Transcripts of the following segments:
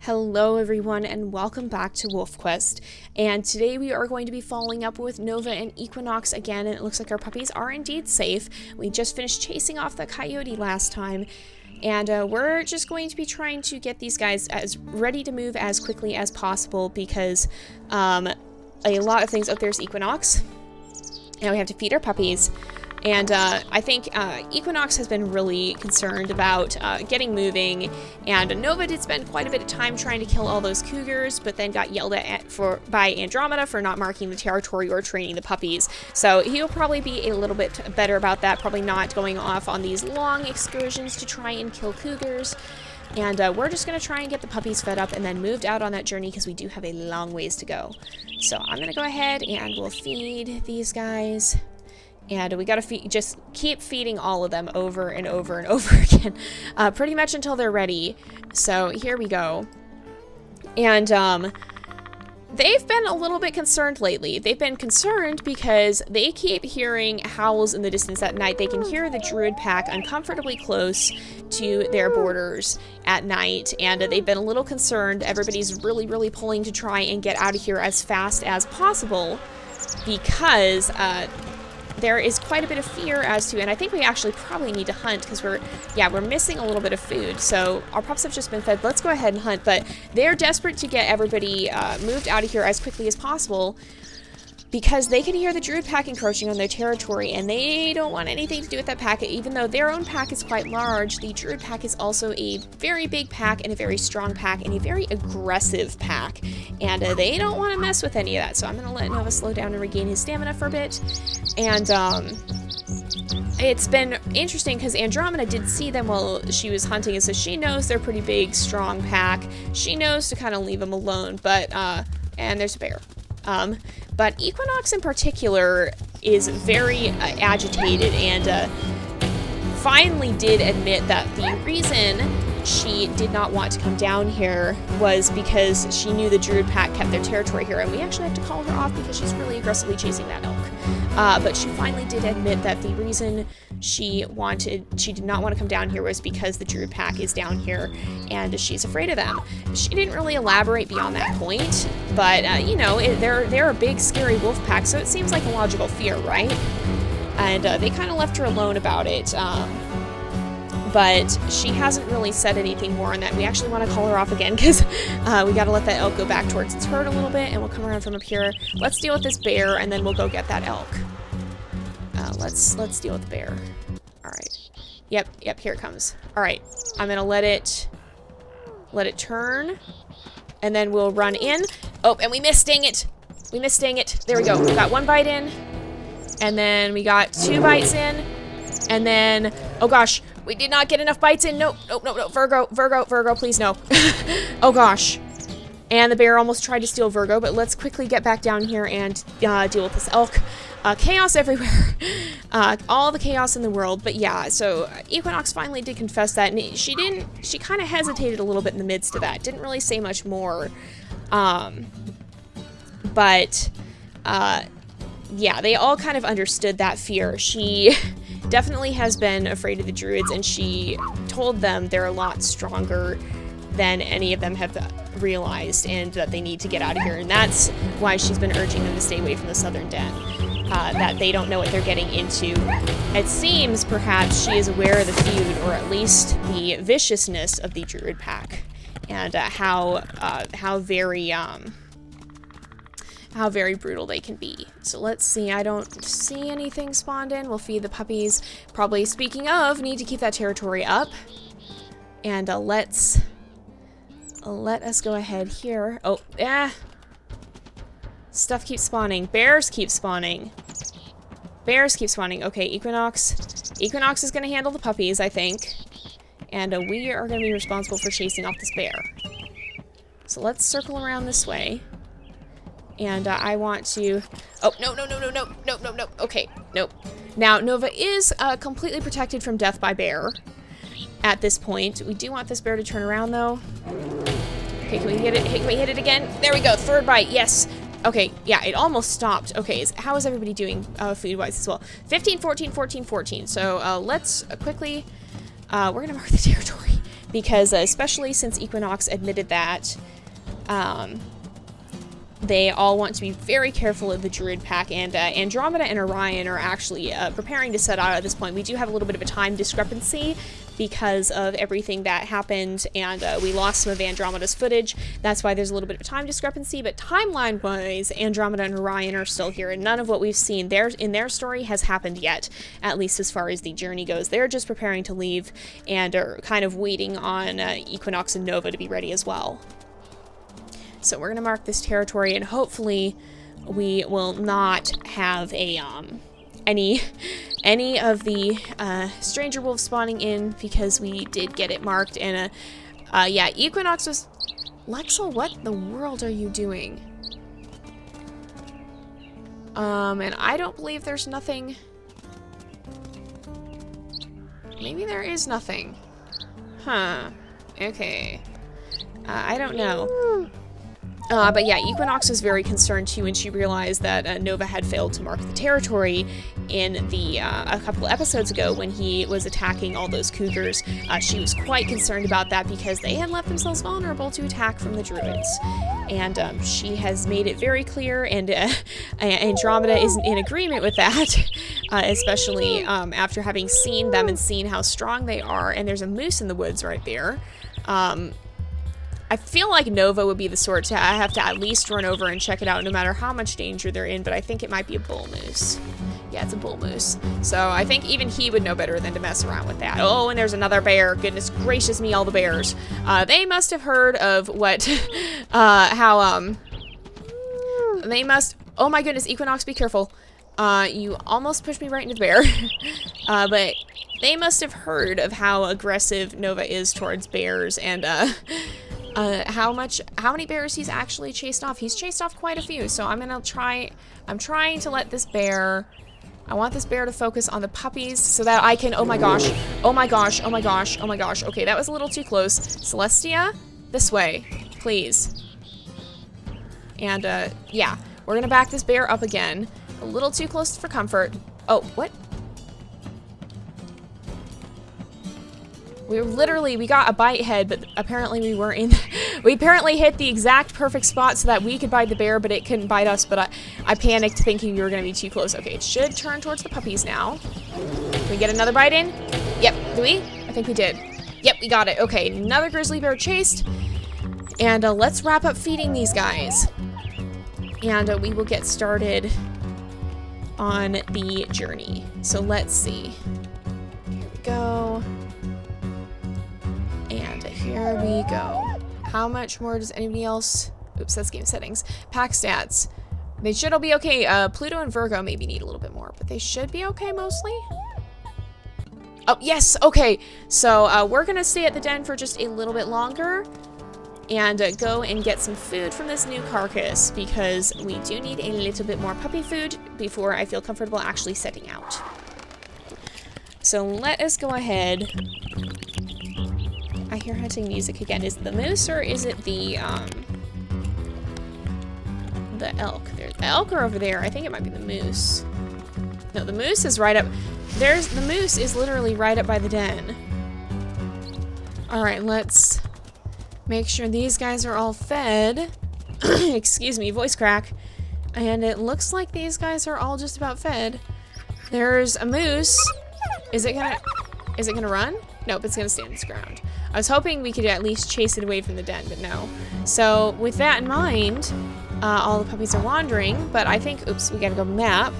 Hello everyone and welcome back to WolfQuest, and today we are going to be following up with Nova and Equinox again, and it looks like our puppies are indeed safe. We just finished chasing off the coyote last time, and we're just going to be trying to get these guys as ready to move as quickly as possible because a lot of things. Oh, there's Equinox, and we have to feed our puppies. And I think Equinox has been really concerned about getting moving, and Nova did spend quite a bit of time trying to kill all those cougars, but then got yelled at by Andromeda for not marking the territory or training the puppies. So he'll probably be a little bit better about that, probably not going off on these long excursions to try and kill cougars. And we're just going to try and get the puppies fed up and then moved out on that journey because we do have a long ways to go. So I'm going to go ahead and we'll feed these guys. And we gotta just keep feeding all of them over and over and over again, pretty much until they're ready. So here we go. And they've been a little bit concerned lately. They've been concerned because they keep hearing howls in the distance at night. They can hear the Druid pack uncomfortably close to their borders at night, and they've been a little concerned. Everybody's really pulling to try and get out of here as fast as possible because there is quite a bit of fear as to, and I think we actually probably need to hunt because we're missing a little bit of food. So our pups have just been fed. Let's go ahead and hunt, but they're desperate to get everybody moved out of here as quickly as possible because they can hear the Druid pack encroaching on their territory, and they don't want anything to do with that pack. Even though their own pack is quite large, the Druid pack is also a very big pack and a very strong pack and a very aggressive pack, and they don't want to mess with any of that. So I'm going to let Nova slow down and regain his stamina for a bit. And it's been interesting because Andromeda did see them while she was hunting, and so she knows they're pretty big, strong pack. She knows to kind of leave them alone, but and there's a bear. But Equinox in particular is very agitated, and finally did admit that the reason she did not want to come down here was because she knew the Druid pack kept their territory here, and we actually have to call her off because she's really aggressively chasing that elk. But she finally did admit that the reason she did not want to come down here was because the Druid pack is down here and she's afraid of them. She didn't really elaborate beyond that point, but you know, they're a big scary wolf pack, so it seems like a logical fear, right? And they kind of left her alone about it. But she hasn't really said anything more on that. We actually want to call her off again because we got to let that elk go back towards its herd a little bit, and we'll come around from up here. Let's deal with this bear, and then we'll go get that elk. Let's deal with the bear. All right. Yep, here it comes. All right, I'm gonna let it turn, and then we'll run in. Oh, and we missed, dang it. We missed, dang it. There we go. We got one bite in, and then we got 2 bites in, and then, oh gosh, we did not get enough bites in. No. Virgo, please no. Oh gosh. And the bear almost tried to steal Virgo, but let's quickly get back down here and deal with this elk. Chaos everywhere. All the chaos in the world. But yeah, so Equinox finally did confess that, and she kind of hesitated a little bit in the midst of that. Didn't really say much more. But yeah, they all kind of understood that fear. She definitely has been afraid of the Druids, and she told them they're a lot stronger than any of them have realized, and that they need to get out of here. And that's why she's been urging them to stay away from the southern den. That they don't know what they're getting into. It seems perhaps she is aware of the feud, or at least the viciousness of the Druid pack, and how very brutal they can be. So let's see, I don't see anything spawned in. We'll feed the puppies. Probably, speaking of, need to keep that territory up. And let us go ahead here. Oh, stuff keeps spawning. Bears keep spawning. Bears keep spawning. Okay, Equinox is gonna handle the puppies, I think. And we are gonna be responsible for chasing off this bear. So let's circle around this way. And I want to... Oh, no. Okay, nope. Now, Nova is completely protected from death by bear at this point. We do want this bear to turn around, though. Okay, can we hit it? Hey, can we hit it again? There we go, 3rd bite, yes. Okay, yeah, it almost stopped. Okay, how is everybody doing food-wise as well? 15, 14, 14, 14. So let's quickly... we're going to mark the territory. because especially since Equinox admitted that they all want to be very careful of the Druid pack, and Andromeda and Orion are actually preparing to set out at this point. We do have a little bit of a time discrepancy because of everything that happened, and we lost some of Andromeda's footage. That's why there's a little bit of a time discrepancy, but timeline-wise, Andromeda and Orion are still here, and none of what we've seen in their story has happened yet, at least as far as the journey goes. They're just preparing to leave and are kind of waiting on Equinox and Nova to be ready as well. So we're going to mark this territory, and hopefully we will not have a any of the stranger wolves spawning in, because we did get it marked. And yeah, Equinox was... Lexel, what the world are you doing? And I don't believe there's nothing... Maybe there is nothing. Huh. Okay. I don't know. But yeah, Equinox was very concerned too when she realized that Nova had failed to mark the territory in the a couple episodes ago when he was attacking all those cougars. She was quite concerned about that because they had left themselves vulnerable to attack from the Druids. And she has made it very clear, and Andromeda is in agreement with that, especially after having seen them and seen how strong they are. And there's a moose in the woods right there. I feel like Nova would be the sort to have to at least run over and check it out no matter how much danger they're in, but I think it might be a bull moose. Yeah, it's a bull moose. So I think even he would know better than to mess around with that. Oh, and there's another bear. Goodness gracious me, all the bears. They must have heard of what, they must, oh my goodness, Equinox, be careful. You almost pushed me right into the bear. But they must have heard of how aggressive Nova is towards bears, and, how many bears he's actually chased off. He's chased off quite a few, so I'm trying to let this bear, I want this bear to focus on the puppies so that I can, oh my gosh, oh my gosh, oh my gosh, oh my gosh. Okay, that was a little too close. Celestia, this way, please. And, yeah, we're gonna back this bear up again. A little too close for comfort. Oh, what? We got a bite head, but apparently we weren't in. We apparently hit the exact perfect spot so that we could bite the bear, but it couldn't bite us, but I panicked thinking we were going to be too close. Okay, it should turn towards the puppies now. Can we get another bite in? Yep, do we? I think we did. Yep, we got it. Okay, another grizzly bear chased. And let's wrap up feeding these guys. And we will get started on the journey. So let's see. Here we go. And here we go. How much more does anybody else... Oops, that's game settings. Pack stats. They should all be okay. Pluto and Virgo maybe need a little bit more, but they should be okay mostly. Oh, yes! Okay, so we're gonna stay at the den for just a little bit longer and go and get some food from this new carcass, because we do need a little bit more puppy food before I feel comfortable actually setting out. So let us go ahead. I hear hunting music again. Is it the moose or is it the elk? The elk are over there. I think it might be the moose. No, the moose is right up. The moose is literally right up by the den. Alright, let's make sure these guys are all fed. Excuse me, voice crack. And it looks like these guys are all just about fed. There's a moose. Is it gonna run? Nope, it's gonna stand its ground. I was hoping we could at least chase it away from the den, but no. So with that in mind, all the puppies are wandering, but I think, oops, we gotta go map.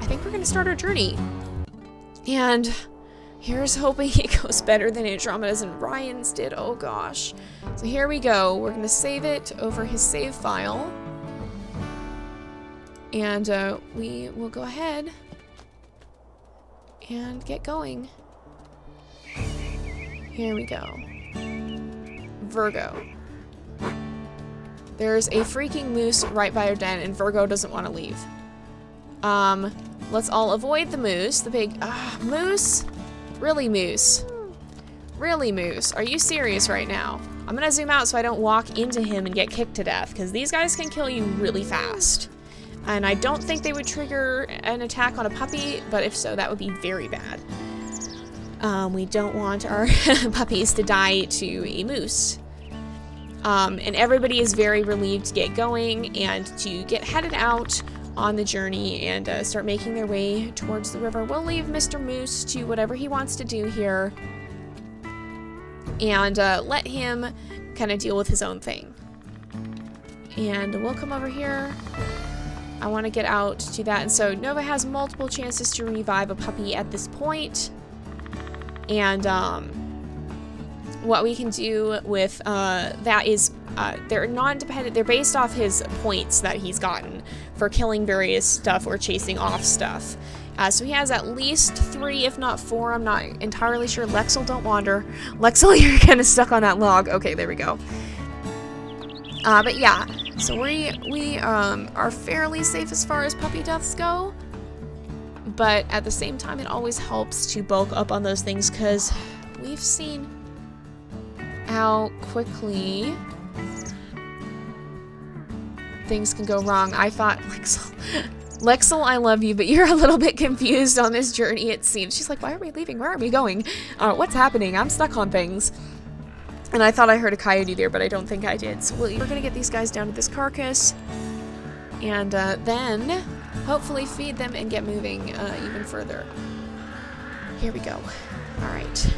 I think we're gonna start our journey. And here's hoping it goes better than Andromeda's and Ryan's did. Oh gosh. So here we go. We're gonna save it over his save file. And we will go ahead and get going. Here we go. Virgo. There's a freaking moose right by our den, and Virgo doesn't want to leave. Let's all avoid the moose. The big, moose? Really, moose? Really, moose? Are you serious right now? I'm gonna zoom out so I don't walk into him and get kicked to death, because these guys can kill you really fast. And I don't think they would trigger an attack on a puppy, but if so, that would be very bad. We don't want our puppies to die to a moose. And everybody is very relieved to get going and to get headed out on the journey and start making their way towards the river. We'll leave Mr. Moose to whatever he wants to do here and let him kind of deal with his own thing. And we'll come over here. I want to get out to that. And so Nova has multiple chances to revive a puppy at this point. And what we can do with that is they're non-dependent. They're based off his points that he's gotten for killing various stuff or chasing off stuff. So he has at least 3, if not 4. I'm not entirely sure. Lexel, don't wander. Lexel, you're kind of stuck on that log. Okay, there we go. But yeah, so we are fairly safe as far as puppy deaths go. But at the same time, it always helps to bulk up on those things because we've seen how quickly things can go wrong. I thought, Lexel, I love you, but you're a little bit confused on this journey, it seems. She's like, why are we leaving? Where are we going? What's happening? I'm stuck on things. And I thought I heard a coyote there, but I don't think I did. So we're going to get these guys down to this carcass. And then hopefully feed them and get moving even further. Here we go. All right.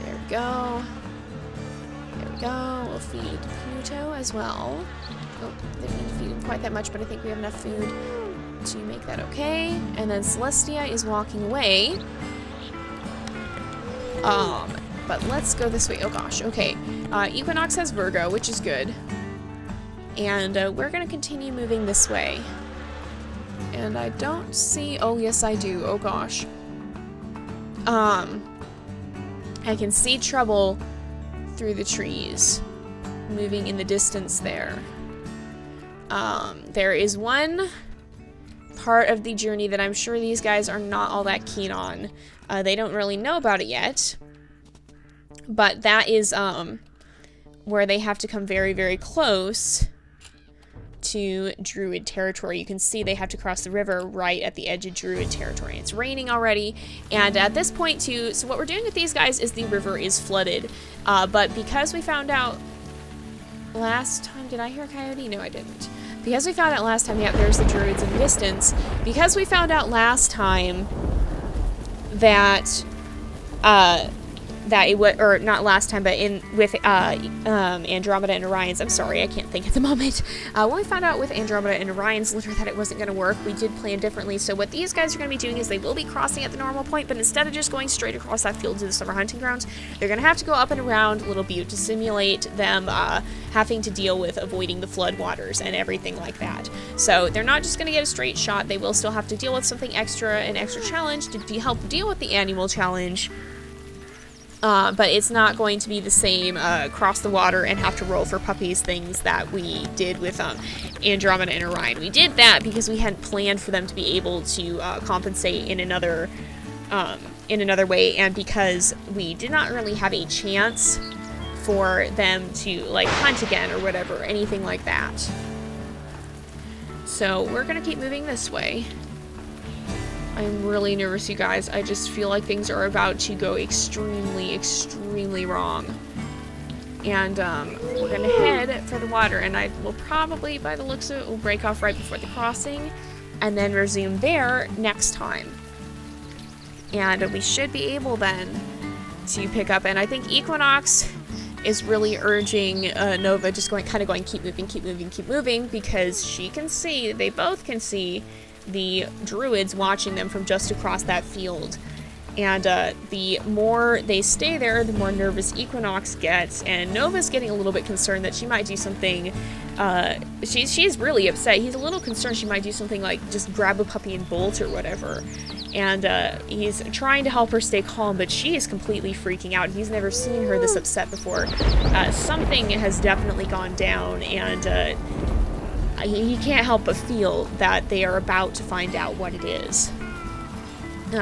There we go. There we go. We'll feed Pluto as well. Oh, didn't need to feed him quite that much, but I think we have enough food to make that okay. And then Celestia is walking away. But let's go this way. Oh gosh, okay. Equinox has Virgo, which is good. And we're gonna continue moving this way. And I don't see, oh yes I do, oh gosh. I can see trouble through the trees, moving in the distance there. There is one part of the journey that I'm sure these guys are not all that keen on. They don't really know about it yet, but that is where they have to come very, very close to Druid territory. You can see they have to cross the river right at the edge of Druid territory. It's raining already, and at this point too, so what we're doing with these guys is the river is flooded, but because we found out last time, did I hear a coyote? No, I didn't. Because we found out last time, yeah, there's the Druids in the distance. Because we found out last time that that it would, or not last time, but with Andromeda and Orion's, I'm sorry, I can't think at the moment. When we found out with Andromeda and Orion's litter that it wasn't going to work, we did plan differently. So what these guys are going to be doing is they will be crossing at the normal point, but instead of just going straight across that field to the summer hunting grounds, they're going to have to go up and around Little Butte to simulate them having to deal with avoiding the flood waters and everything like that. So they're not just going to get a straight shot. They will still have to deal with something extra, an extra challenge to help deal with the annual challenge. But it's not going to be the same cross the water and have to roll for puppies things that we did with Andromeda and Orion. We did that because we hadn't planned for them to be able to compensate in another way, and because we did not really have a chance for them to like hunt again or whatever, anything like that. So we're gonna keep moving this way. I'm really nervous, you guys. I just feel like things are about to go extremely, extremely wrong. And we're gonna head for the water, and I will probably, by the looks of it, will break off right before the crossing, and then resume there next time. And we should be able then to pick up, and I think Equinox is really urging Nova, just going, keep moving, keep moving, keep moving, because she can see, they both can see the Druids watching them from just across that field. And the more they stay there, the more nervous Equinox gets, and Nova's getting a little bit concerned that she might do something, she's really upset. He's a little concerned she might do something like just grab a puppy and bolt or whatever. And he's trying to help her stay calm, but she is completely freaking out. He's never seen her this upset before. Something has definitely gone down, and he can't help but feel that they are about to find out what it is.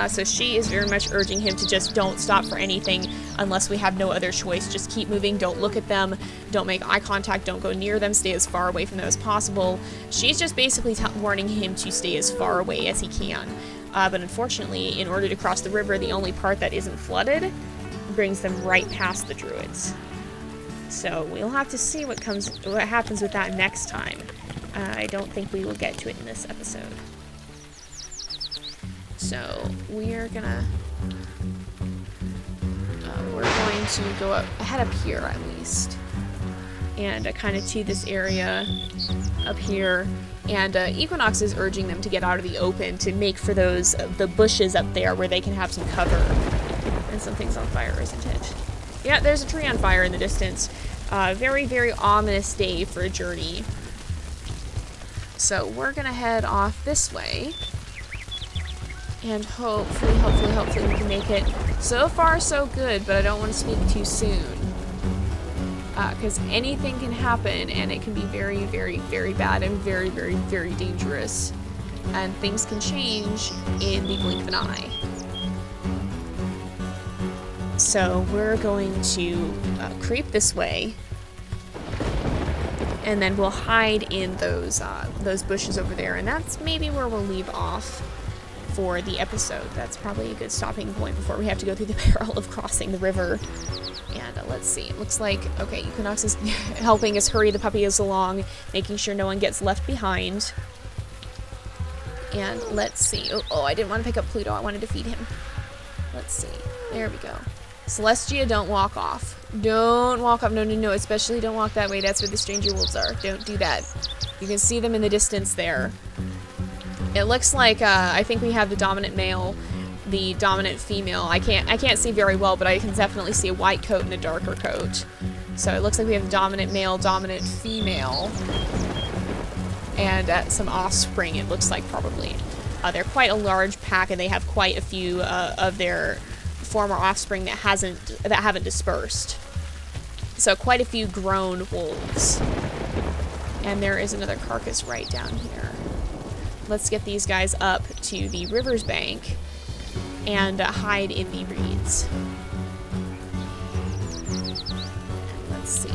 So she is very much urging him to just don't stop for anything unless we have no other choice. Just keep moving, don't look at them, don't make eye contact, don't go near them, stay as far away from them as possible. She's just basically warning him to stay as far away as he can. But unfortunately, in order to cross the river, the only part that isn't flooded brings them right past the Druids. So we'll have to see what happens with that next time. I don't think we will get to it in this episode. So we're going to go ahead up here at least, and kind of to this area up here. And Equinox is urging them to get out of the open to make for those the bushes up there where they can have some cover. And something's on fire, isn't it? Yeah, there's a tree on fire in the distance. Very, very ominous day for a journey. So we're gonna head off this way. And hopefully we can make it. So far, so good, but I don't want to speak too soon. Because anything can happen, and it can be very, very, very bad and very, very, very dangerous. And things can change in the blink of an eye. So we're going to creep this way, and then we'll hide in those bushes over there, and that's maybe where we'll leave off for the episode. That's probably a good stopping point before we have to go through the peril of crossing the river. And let's see, it looks like, okay, Equinox is helping us hurry the puppies along, making sure no one gets left behind. And let's see, oh, I didn't want to pick up Pluto, I wanted to feed him. Let's see, there we go. Celestia, don't walk off. Don't walk off, no, especially don't walk that way, that's where the stranger wolves are. Don't do that. You can see them in the distance there. It looks like, I think we have the dominant male, the dominant female. I can't see very well, but I can definitely see a white coat and a darker coat. So it looks like we have dominant male, dominant female, and some offspring, it looks like, probably. They're quite a large pack, and they have quite a few of their former offspring that haven't dispersed. So quite a few grown wolves. And there is another carcass right down here. Let's get these guys up to the river's bank and hide in the reeds. Let's see.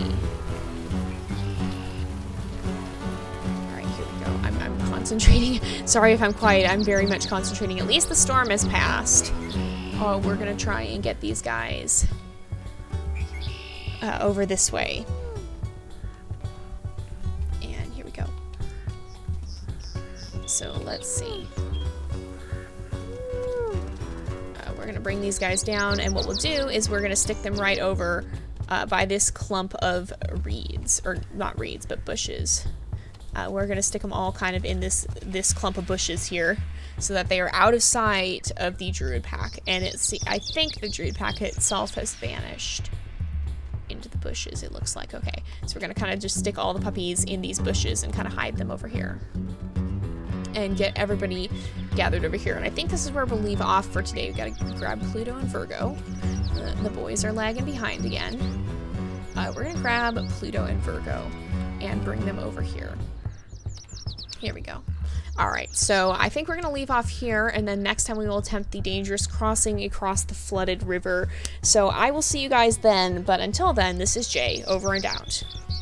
Alright, here we go. I'm concentrating. Sorry if I'm quiet. I'm very much concentrating. At least the storm has passed. Oh, we're gonna try and get these guys over this way. And here we go. So let's see. We're gonna bring these guys down, and what we'll do is we're gonna stick them right over by this clump of reeds, or not reeds, but bushes. We're gonna stick them all kind of in this clump of bushes here, so that they are out of sight of the Druid pack. And I think the Druid pack itself has vanished into the bushes, it looks like. Okay, so we're gonna kind of just stick all the puppies in these bushes and kind of hide them over here. And get everybody gathered over here. And I think this is where we'll leave off for today. We've got to grab Pluto and Virgo. The boys are lagging behind again. We're going to grab Pluto and Virgo and bring them over here. Here we go. Alright, so I think we're going to leave off here, and then next time we will attempt the dangerous crossing across the flooded river. So I will see you guys then, but until then, this is Jay, over and out.